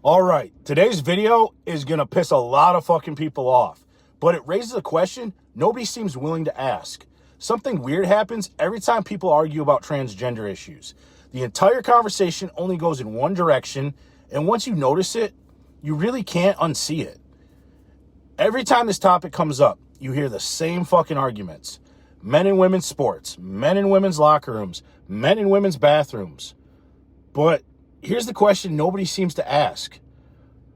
All right, today's video is going to piss a lot of fucking people off, but it raises a question nobody seems willing to ask. Something weird happens every time people argue about transgender issues. The entire conversation only goes in one direction, and once you notice it, you really can't unsee it. Every time this topic comes up, you hear the same fucking arguments. Men and women's sports, men and women's locker rooms, men and women's bathrooms. But here's the question nobody seems to ask.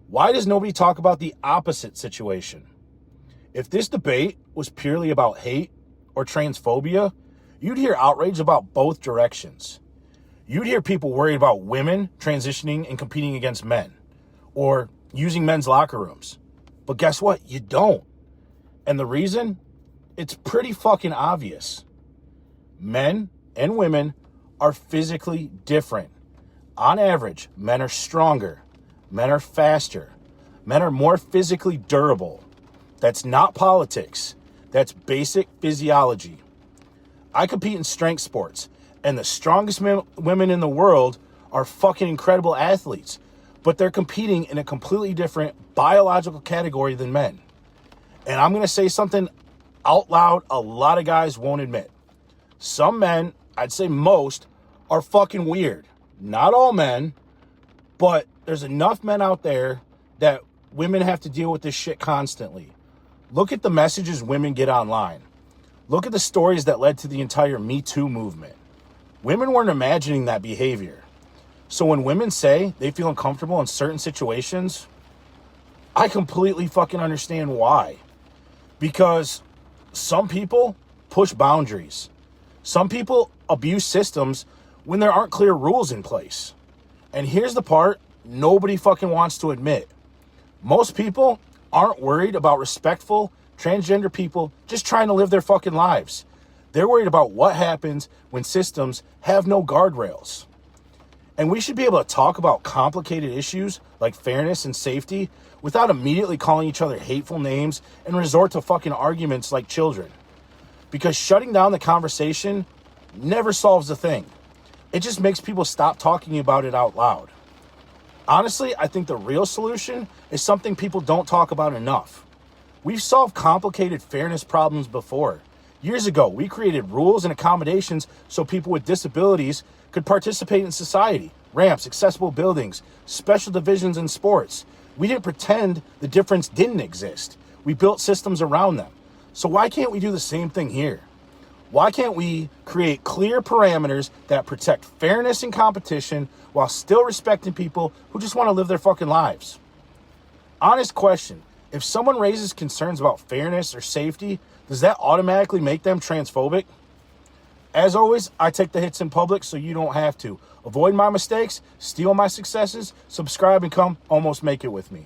Why does nobody talk about the opposite situation? If this debate was purely about hate or transphobia, you'd hear outrage about both directions. You'd hear people worried about women transitioning and competing against men or using men's locker rooms. But guess what? You don't. And the reason? It's pretty fucking obvious. Men and women are physically different. On average, men are stronger. Men are faster. Men are more physically durable. That's not politics. That's basic physiology. I compete in strength sports, and the strongest women in the world are fucking incredible athletes, but they're competing in a completely different biological category than men. And I'm going to say something out loud a lot of guys won't admit. Some men, I'd say most, are fucking weird. Not all men, but there's enough men out there that women have to deal with this shit constantly. Look at the messages women get online. Look at the stories that led to the entire Me Too movement. Women weren't imagining that behavior. So when women say they feel uncomfortable in certain situations, I completely fucking understand why. Because some people push boundaries. Some people abuse systems when there aren't clear rules in place. And here's the part nobody fucking wants to admit. Most people aren't worried about respectful transgender people just trying to live their fucking lives. They're worried about what happens when systems have no guardrails. And we should be able to talk about complicated issues like fairness and safety without immediately calling each other hateful names and resort to fucking arguments like children. Because shutting down the conversation never solves a thing. It just makes people stop talking about it out loud. Honestly, I think the real solution is something people don't talk about enough. We've solved complicated fairness problems before. Years ago, we created rules and accommodations so people with disabilities could participate in society. Ramps, accessible buildings, special divisions in sports. We didn't pretend the difference didn't exist. We built systems around them. So why can't we do the same thing here? Why can't we create clear parameters that protect fairness and competition while still respecting people who just want to live their fucking lives? Honest question. If someone raises concerns about fairness or safety, does that automatically make them transphobic? As always, I take the hits in public so you don't have to. Avoid my mistakes, steal my successes, subscribe and come almost make it with me.